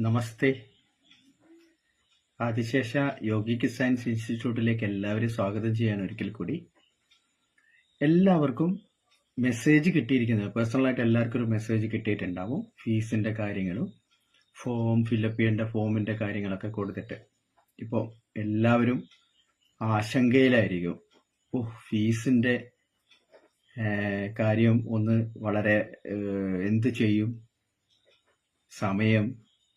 നമസ്തേ. Adishesha yogic science ഇൻസ്റ്റിറ്റ്യൂട്ടിലേക്ക് എല്ലാവരും സ്വാഗതം ചെയ്യാൻ ഒരിക്കൽ കൂടി. എല്ലാവർക്കും മെസ്സേജ് കിട്ടിയിരിക്കുന്നത്, പേഴ്സണലായിട്ട് എല്ലാവർക്കും ഒരു മെസ്സേജ് കിട്ടിയിട്ടുണ്ടാവും. ഫീസിൻ്റെ കാര്യങ്ങളും ഫോം ഫില്ലപ്പ് ചെയ്യേണ്ട ഫോമിൻ്റെ കാര്യങ്ങളൊക്കെ കൊടുത്തിട്ട് ഇപ്പോൾ എല്ലാവരും ആശങ്കയിലായിരിക്കും. ഫീസിൻ്റെ കാര്യം ഒന്ന് വളരെ എന്ത് ചെയ്യും, സമയം,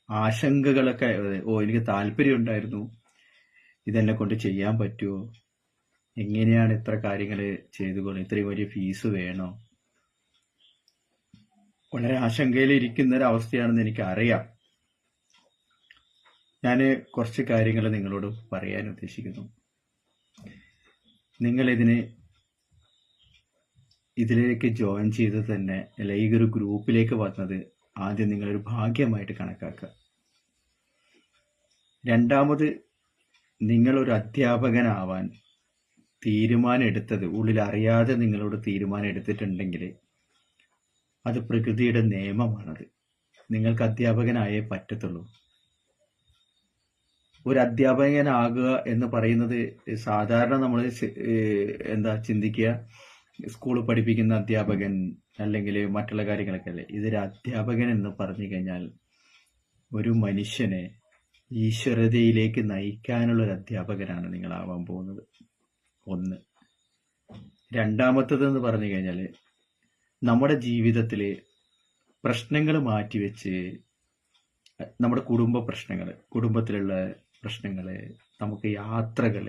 ആശങ്കകളൊക്കെ. എനിക്ക് താല്പര്യം ഉണ്ടായിരുന്നു, ഇതെന്നെ കൊണ്ട് ചെയ്യാൻ പറ്റുമോ, എങ്ങനെയാണ് ഇത്ര കാര്യങ്ങൾ ചെയ്തുകൊണ്ട്, ഇത്രയും വലിയ ഫീസ് വേണോ, വളരെ ആശങ്കയിലിരിക്കുന്ന ഒരു അവസ്ഥയാണെന്ന് എനിക്കറിയാം. ഞാൻ കുറച്ച് കാര്യങ്ങൾ നിങ്ങളോട് പറയാൻ ഉദ്ദേശിക്കുന്നു. നിങ്ങൾ ഇതിലേക്ക് ജോയിൻ ചെയ്തത് തന്നെ, അല്ല ഈ ഒരു ഗ്രൂപ്പിലേക്ക് വന്നത് ആദ്യം നിങ്ങളൊരു ഭാഗ്യമായിട്ട് കണക്കാക്കുക. രണ്ടാമത്, നിങ്ങളൊരു അധ്യാപകനാവാൻ തീരുമാനം എടുത്തത്, ഉള്ളിൽ അറിയാതെ നിങ്ങളോട് തീരുമാനം എടുത്തിട്ടുണ്ടെങ്കിൽ അത് പ്രകൃതിയുടെ നിയമമാണത്. നിങ്ങൾക്ക് അധ്യാപകനായേ പറ്റത്തുള്ളൂ. ഒരു അധ്യാപകനാകുക എന്ന് പറയുന്നത് സാധാരണ നമ്മൾ ചിന്തിക്കുക, സ്കൂളിൽ പഠിപ്പിക്കുന്ന അധ്യാപകൻ അല്ലെങ്കിൽ മറ്റുള്ള കാര്യങ്ങളൊക്കെ അല്ലേ. ഇതൊരു അധ്യാപകൻ എന്ന് പറഞ്ഞു കഴിഞ്ഞാൽ ഒരു മനുഷ്യനെ ഈശ്വരതയിലേക്ക് നയിക്കാനുള്ള ഒരു അധ്യാപകനാണ് നിങ്ങളാവാൻ പോകുന്നത്. ഒന്ന്. രണ്ടാമത്തത് എന്ന് പറഞ്ഞു കഴിഞ്ഞാൽ, നമ്മുടെ ജീവിതത്തിൽ പ്രശ്നങ്ങൾ മാറ്റിവെച്ച് നമ്മുടെ കുടുംബത്തിലുള്ള പ്രശ്നങ്ങൾ, നമുക്ക് യാത്രകൾ,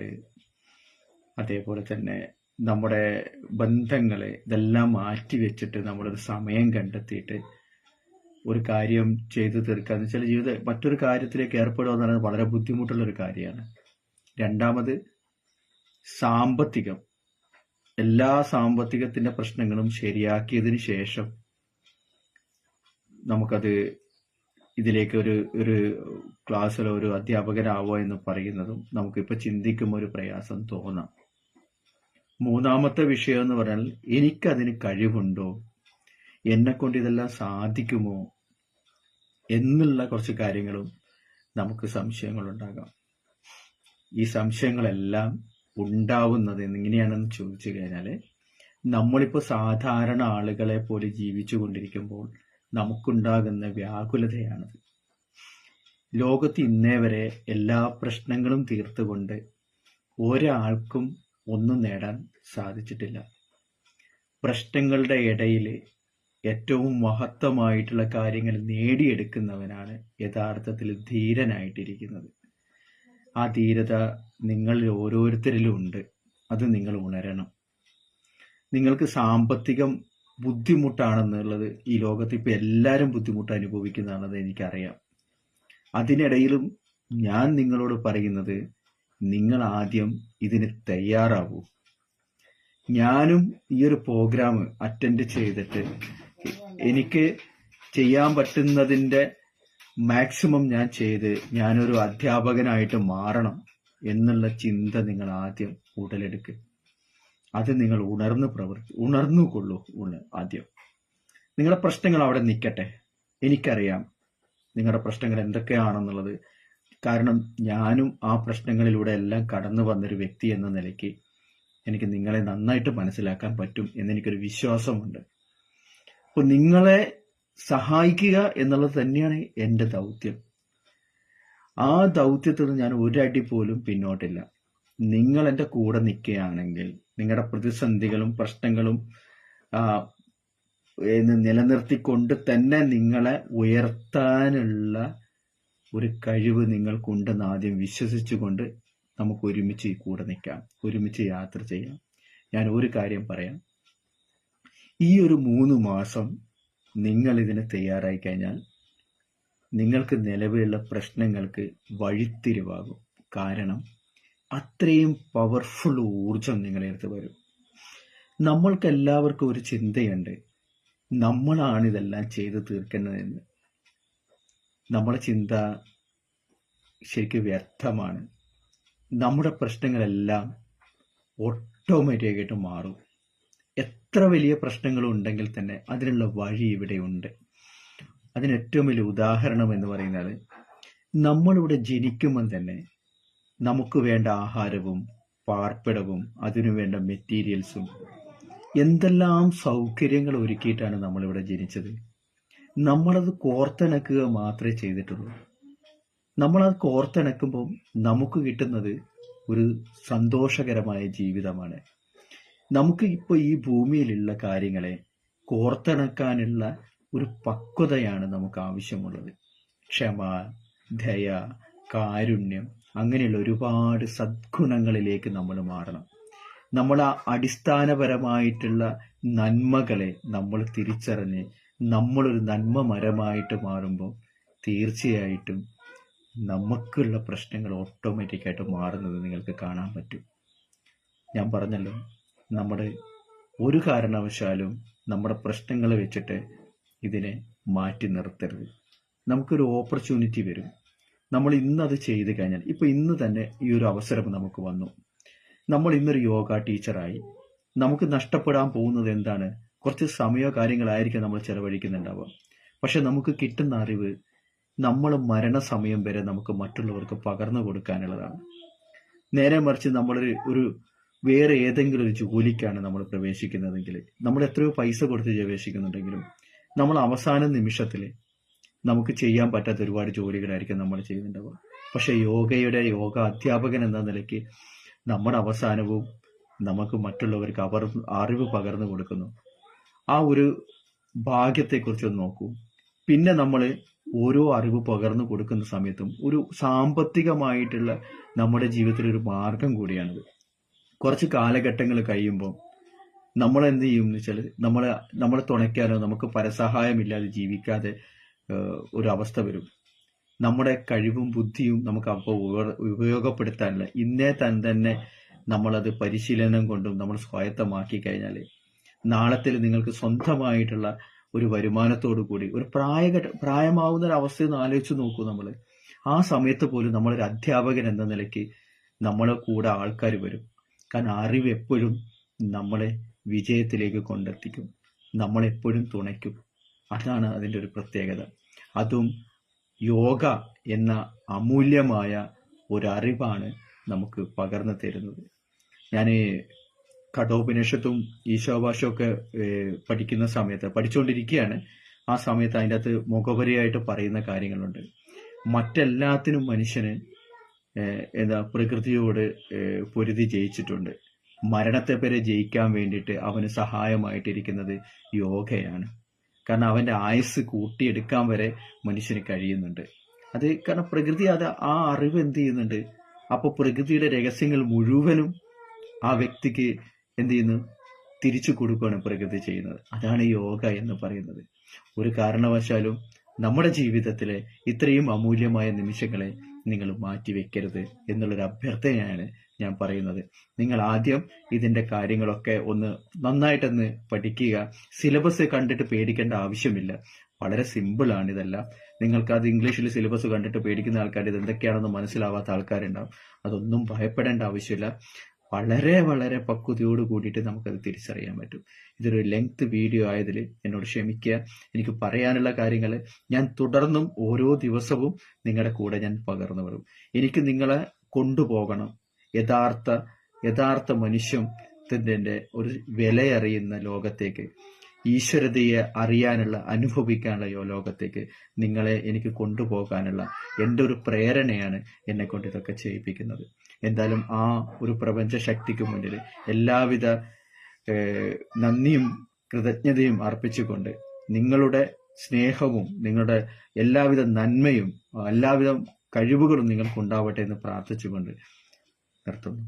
അതേപോലെ തന്നെ നമ്മുടെ ബന്ധങ്ങൾ, ഇതെല്ലാം മാറ്റി വെച്ചിട്ട് നമ്മളൊരു സമയം കണ്ടെത്തിയിട്ട് ഒരു കാര്യം ചെയ്തു തീർക്കാന്ന് വെച്ചാൽ മറ്റൊരു കാര്യത്തിലേക്ക് ഏർപ്പെടുക എന്ന് പറയുന്നത് വളരെ ബുദ്ധിമുട്ടുള്ളൊരു കാര്യമാണ്. രണ്ടാമത്, സാമ്പത്തികം. എല്ലാ സാമ്പത്തികത്തിന്റെ പ്രശ്നങ്ങളും ശരിയാക്കിയതിന് ശേഷം നമുക്കത് ഇതിലേക്ക് ഒരു ക്ലാസ്സിലോ ഒരു അധ്യാപകനാവോ എന്ന് പറയുന്നതും നമുക്കിപ്പോൾ ചിന്തിക്കുമ്പോൾ ഒരു പ്രയാസം തോന്നാം. മൂന്നാമത്തെ വിഷയം എന്ന് പറഞ്ഞാൽ, എനിക്കതിന് കഴിവുണ്ടോ, എന്നെക്കൊണ്ട് ഇതെല്ലാം സാധിക്കുമോ എന്നുള്ള കുറച്ച് കാര്യങ്ങളും നമുക്ക് സംശയങ്ങളുണ്ടാകാം. ഈ സംശയങ്ങളെല്ലാം ഉണ്ടാവുന്നത് എങ്ങനെയാണെന്ന് ചോദിച്ചു കഴിഞ്ഞാൽ, നമ്മളിപ്പോൾ സാധാരണ ആളുകളെ പോലെ ജീവിച്ചു കൊണ്ടിരിക്കുമ്പോൾ നമുക്കുണ്ടാകുന്ന വ്യാകുലതയാണത്. ലോകത്ത് ഇന്നേ വരെ എല്ലാ പ്രശ്നങ്ങളും തീർത്തുകൊണ്ട് ഒരാൾക്കും ഒന്നും നേടാൻ സാധിച്ചിട്ടില്ല. പ്രശ്നങ്ങളുടെ ഇടയിൽ ഏറ്റവും മഹത്തമായിട്ടുള്ള കാര്യങ്ങൾ നേടിയെടുക്കുന്നവനാണ് യഥാർത്ഥത്തിൽ ധീരനായിട്ടിരിക്കുന്നത്. ആ ധീരത നിങ്ങളിൽ ഓരോരുത്തരിലും ഉണ്ട്. അത് നിങ്ങൾ ഉണരണം. നിങ്ങൾക്ക് സാമ്പത്തികം ബുദ്ധിമുട്ടാണെന്നുള്ളത് ഈ ലോകത്ത് ഇപ്പോൾ എല്ലാവരും ബുദ്ധിമുട്ട് അനുഭവിക്കുന്നതാണെന്ന് എനിക്കറിയാം. അതിനിടയിലും ഞാൻ നിങ്ങളോട് പറയുന്നത്, നിങ്ങൾ ആദ്യം ഇതിന് തയ്യാറാവൂ. ഞാനും ഈ ഒരു പ്രോഗ്രാം അറ്റൻഡ് ചെയ്തിട്ട് എനിക്ക് ചെയ്യാൻ പറ്റുന്നതിൻ്റെ മാക്സിമം ഞാൻ ചെയ്ത് ഞാനൊരു അധ്യാപകനായിട്ട് മാറണം എന്നുള്ള ചിന്ത നിങ്ങൾ ആദ്യം ഉടലെടുക്കുക. അത് നിങ്ങൾ ഉണർന്നുകൊള്ളൂ. ആദ്യം നിങ്ങളുടെ പ്രശ്നങ്ങൾ അവിടെ നിൽക്കട്ടെ. എനിക്കറിയാം നിങ്ങളുടെ പ്രശ്നങ്ങൾ എന്തൊക്കെയാണെന്നുള്ളത്. കാരണം ഞാനും ആ പ്രശ്നങ്ങളിലൂടെ എല്ലാം കടന്നു വന്നൊരു വ്യക്തി എന്ന നിലയ്ക്ക് എനിക്ക് നിങ്ങളെ നന്നായിട്ട് മനസ്സിലാക്കാൻ പറ്റും എന്നെനിക്കൊരു വിശ്വാസമുണ്ട്. അപ്പോൾ നിങ്ങളെ സഹായിക്കുക എന്നുള്ളത് തന്നെയാണ് എൻ്റെ ദൗത്യം. ആ ദൗത്യത്തിൽ ഞാൻ ഒരടി പോലും പിന്നോട്ടില്ല. നിങ്ങൾ എൻ്റെ കൂടെ നിൽക്കുകയാണെങ്കിൽ നിങ്ങളുടെ പ്രതിസന്ധികളും പ്രശ്നങ്ങളും നിലനിർത്തിക്കൊണ്ട് തന്നെ നിങ്ങളെ ഉയർത്താനുള്ള ഒരു കഴിവ് നിങ്ങൾക്കുണ്ടെന്ന് ആദ്യം വിശ്വസിച്ചുകൊണ്ട് നമുക്ക് ഒരുമിച്ച് കൂടെ നിൽക്കാം, ഒരുമിച്ച് യാത്ര ചെയ്യാം. ഞാൻ ഒരു കാര്യം പറയാം, ഈ ഒരു 3 മാസം നിങ്ങൾ ഇതിന് തയ്യാറായി കഴിഞ്ഞാൽ നിങ്ങൾക്ക് നിലവിലുള്ള പ്രശ്നങ്ങൾക്ക് വഴിത്തിരിവാകും. കാരണം അത്രയും പവർഫുൾ ഊർജം നിങ്ങളെ അടുത്ത് വരും. നമ്മൾക്ക് എല്ലാവർക്കും ഒരു ചിന്തയുണ്ട്, നമ്മളാണ് ഇതെല്ലാം ചെയ്തു തീർക്കേണ്ടതെന്ന്. നമ്മുടെ ചിന്ത ശരിക്കും വ്യർത്ഥമാണ്. നമ്മുടെ പ്രശ്നങ്ങളെല്ലാം ഓട്ടോമാറ്റിക്കായിട്ട് മാറും. എത്ര വലിയ പ്രശ്നങ്ങളുണ്ടെങ്കിൽ തന്നെ അതിനുള്ള വഴി ഇവിടെയുണ്ട്. അതിന് ഏറ്റവും വലിയ ഉദാഹരണം എന്ന് പറയുന്നത് നമ്മളിവിടെ ജനിക്കുമ്പം തന്നെ നമുക്ക് വേണ്ട ആഹാരവും പാർപ്പിടവും അതിനുവേണ്ട മെറ്റീരിയൽസും എന്തെല്ലാം സൗകര്യങ്ങൾ ഒരുക്കിയിട്ടാണ് നമ്മളിവിടെ ജനിച്ചത്. നമ്മളത് കോർത്തിണക്കുക മാത്രമേ ചെയ്തിട്ടുള്ളൂ. നമ്മളത് കോർത്തിണക്കുമ്പോൾ നമുക്ക് കിട്ടുന്നത് ഒരു സന്തോഷകരമായ ജീവിതമാണ്. നമുക്ക് ഇപ്പോൾ ഈ ഭൂമിയിലുള്ള കാര്യങ്ങളെ കോർത്തിണക്കാനുള്ള ഒരു പക്വതയാണ് നമുക്ക് ആവശ്യമുള്ളത്. ക്ഷമ, ദയ, കാരുണ്യം, അങ്ങനെയുള്ള ഒരുപാട് സദ്ഗുണങ്ങളിലേക്ക് നമ്മൾ മാറണം. നമ്മൾ ആ അടിസ്ഥാനപരമായിട്ടുള്ള നന്മകളെ നമ്മൾ തിരിച്ചറിഞ്ഞ് നമ്മളൊരു നന്മ മരമായിട്ട് മാറുമ്പോൾ തീർച്ചയായിട്ടും നമുക്കുള്ള പ്രശ്നങ്ങൾ ഓട്ടോമാറ്റിക്കായിട്ട് മാറുന്നത് നിങ്ങൾക്ക് കാണാൻ പറ്റും. ഞാൻ പറഞ്ഞല്ലോ, നമ്മുടെ ഒരു കാരണവശാലും നമ്മുടെ പ്രശ്നങ്ങൾ വെച്ചിട്ട് ഇതിനെ മാറ്റി നിർത്തരുത്. നമുക്കൊരു ഓപ്പർച്യൂണിറ്റി വരും. നമ്മൾ ഇന്നത് ചെയ്ത് കഴിഞ്ഞാൽ, ഇപ്പൊ ഇന്ന് തന്നെ ഈ ഒരു അവസരം നമുക്ക് വന്നു. നമ്മൾ ഇന്നൊരു യോഗ ടീച്ചറായി. നമുക്ക് നഷ്ടപ്പെടാൻ പോകുന്നത് എന്താണ്? കുറച്ച് സമയമോ കാര്യങ്ങളായിരിക്കും നമ്മൾ ചെലവഴിക്കുന്നുണ്ടാവുക. പക്ഷെ നമുക്ക് കിട്ടുന്ന അറിവ് നമ്മൾ മരണസമയം വരെ നമുക്ക് മറ്റുള്ളവർക്ക് പകർന്നു കൊടുക്കാനുള്ളതാണ്. നേരെ മറിച്ച് ഒരു വേറെ ഏതെങ്കിലും ഒരു ജോലിക്കാണ് നമ്മൾ പ്രവേശിക്കുന്നതെങ്കിൽ, നമ്മൾ എത്രയോ പൈസ കൊടുത്ത് പ്രവേശിക്കുന്നുണ്ടെങ്കിലും നമ്മൾ അവസാന നിമിഷത്തിൽ നമുക്ക് ചെയ്യാൻ പറ്റാത്ത ഒരുപാട് ജോലികളായിരിക്കും നമ്മൾ ചെയ്യുന്നുണ്ടാവുക. പക്ഷെ യോഗ അധ്യാപകൻ എന്ന നിലയ്ക്ക് നമ്മുടെ അവസാനവും നമുക്ക് മറ്റുള്ളവർക്ക് അറിവ് പകർന്നു കൊടുക്കുന്നു. ആ ഒരു ഭാഗ്യത്തെക്കുറിച്ച് ഒന്ന് നോക്കൂ. പിന്നെ നമ്മൾ ഓരോ അറിവ് പകർന്നു കൊടുക്കുന്ന സമയത്തും ഒരു സാമ്പത്തികമായിട്ടുള്ള നമ്മുടെ ജീവിതത്തിൽ ഒരു മാർഗം കൂടിയാണിത്. കുറച്ച് കാലഘട്ടങ്ങൾ കഴിയുമ്പോൾ നമ്മൾ എന്ത് ചെയ്യും എന്ന് വെച്ചാൽ, നമ്മളെ തുണയ്ക്കാനോ നമുക്ക് പരസഹായമില്ലാതെ ജീവിക്കാതെ ഒരു അവസ്ഥ വരും. നമ്മുടെ കഴിവും ബുദ്ധിയും നമുക്ക് അപ്പോൾ ഉപയോഗപ്പെടുത്താനില്ല. ഇന്നേ തന്നെ നമ്മളത് പരിശീലനം കൊണ്ടും നമ്മൾ സ്വായത്തമാക്കി കഴിഞ്ഞാൽ നാളത്തിൽ നിങ്ങൾക്ക് സ്വന്തമായിട്ടുള്ള ഒരു വരുമാനത്തോടു കൂടി ഒരു പ്രായമാവുന്ന ഒരു അവസ്ഥയൊന്ന് ആലോചിച്ച് നോക്കൂ. നമ്മൾ ആ സമയത്ത് പോലും നമ്മളൊരു അധ്യാപകൻ എന്ന നിലയ്ക്ക് നമ്മളെ കൂടെ ആൾക്കാർ വരും. കാരണം അറിവ് എപ്പോഴും നമ്മളെ വിജയത്തിലേക്ക് കൊണ്ടെത്തിക്കും, നമ്മളെപ്പോഴും തുണയ്ക്കും. അതാണ് അതിൻ്റെ ഒരു പ്രത്യേകത. അതും യോഗ എന്ന അമൂല്യമായ ഒരറിവാണ് നമുക്ക് പകർന്നു തരുന്നത്. ഞാൻ കഠോപനിഷത്തും ഈശാവാസ്യവും ഒക്കെ പഠിച്ചുകൊണ്ടിരിക്കുകയാണ്. ആ സമയത്ത് അതിൻ്റെ അകത്ത് മുഖവരിയായിട്ട് പറയുന്ന കാര്യങ്ങളുണ്ട്. മറ്റെല്ലാത്തിനും മനുഷ്യന് പ്രകൃതിയോട് പൊരുതി ജയിച്ചിട്ടുണ്ട്. മരണത്തെ വരെ ജയിക്കാൻ വേണ്ടിയിട്ട് അവന് സഹായമായിട്ടിരിക്കുന്നത് യോഗയാണ്. കാരണം അവൻ്റെ ആയുസ് കൂട്ടിയെടുക്കാൻ വരെ മനുഷ്യന് കഴിയുന്നുണ്ട്. അത് കാരണം പ്രകൃതി ആ അറിവ് എന്ത് ചെയ്യുന്നുണ്ട്, അപ്പോൾ പ്രകൃതിയുടെ രഹസ്യങ്ങൾ മുഴുവനും ആ വ്യക്തിക്ക് എന്ത് ചെയ്യുന്നു, തിരിച്ചു കൊടുക്കുകയാണ് പ്രകൃതി ചെയ്യുന്നത്. അതാണ് യോഗ എന്ന് പറയുന്നത്. ഒരു കാരണവശാലും നമ്മുടെ ജീവിതത്തിലെ ഇത്രയും അമൂല്യമായ നിമിഷങ്ങളെ നിങ്ങൾ മാറ്റിവെക്കരുത് എന്നുള്ളൊരു അഭ്യർത്ഥനയാണ് ഞാൻ പറയുന്നത്. നിങ്ങൾ ആദ്യം ഇതിൻ്റെ കാര്യങ്ങളൊക്കെ ഒന്ന് നന്നായിട്ടൊന്ന് പഠിക്കുക. സിലബസ് കണ്ടിട്ട് പേടിക്കേണ്ട ആവശ്യമില്ല, വളരെ സിമ്പിളാണ് ഇതെല്ലാം. നിങ്ങൾക്കത് ഇംഗ്ലീഷിൽ സിലബസ് കണ്ടിട്ട് പേടിക്കുന്ന ആൾക്കാർ ഇത് എന്തൊക്കെയാണെന്ന് മനസ്സിലാവാത്ത ആൾക്കാരുണ്ടാവും. അതൊന്നും ഭയപ്പെടേണ്ട ആവശ്യമില്ല. വളരെ വളരെ പക്വതയോട് കൂടിയിട്ട് നമുക്കത് തിരിച്ചറിയാൻ പറ്റും. ഇതൊരു ലെങ്ത് വീഡിയോ ആയതിൽ എന്നോട് ക്ഷമിക്കുക. എനിക്ക് പറയാനുള്ള കാര്യങ്ങൾ ഞാൻ തുടർന്നും ഓരോ ദിവസവും നിങ്ങളുടെ കൂടെ ഞാൻ പകർന്നു വരും. എനിക്ക് നിങ്ങളെ കൊണ്ടുപോകണം യഥാർത്ഥ മനുഷ്യത്തിൻ്റെ ഒരു വിലയറിയുന്ന ലോകത്തേക്ക്, ഈശ്വരതയെ അറിയാനുള്ള അനുഭവിക്കാനുള്ള ലോകത്തേക്ക് നിങ്ങളെ എനിക്ക് കൊണ്ടുപോകാനുള്ള എൻ്റെ ഒരു പ്രേരണയാണ് എന്നെ കൊണ്ട് ഇതൊക്കെ ചെയ്യിപ്പിക്കുന്നത്. എന്തായാലും ആ ഒരു പ്രപഞ്ച ശക്തിക്ക് മുന്നിൽ എല്ലാവിധ നന്ദിയും കൃതജ്ഞതയും അർപ്പിച്ചുകൊണ്ട് നിങ്ങളുടെ സ്നേഹവും നിങ്ങളുടെ എല്ലാവിധ നന്മയും എല്ലാവിധ കഴിവുകളും നിങ്ങൾക്കുണ്ടാവട്ടെ എന്ന് പ്രാർത്ഥിച്ചുകൊണ്ട് നിർത്തുന്നു.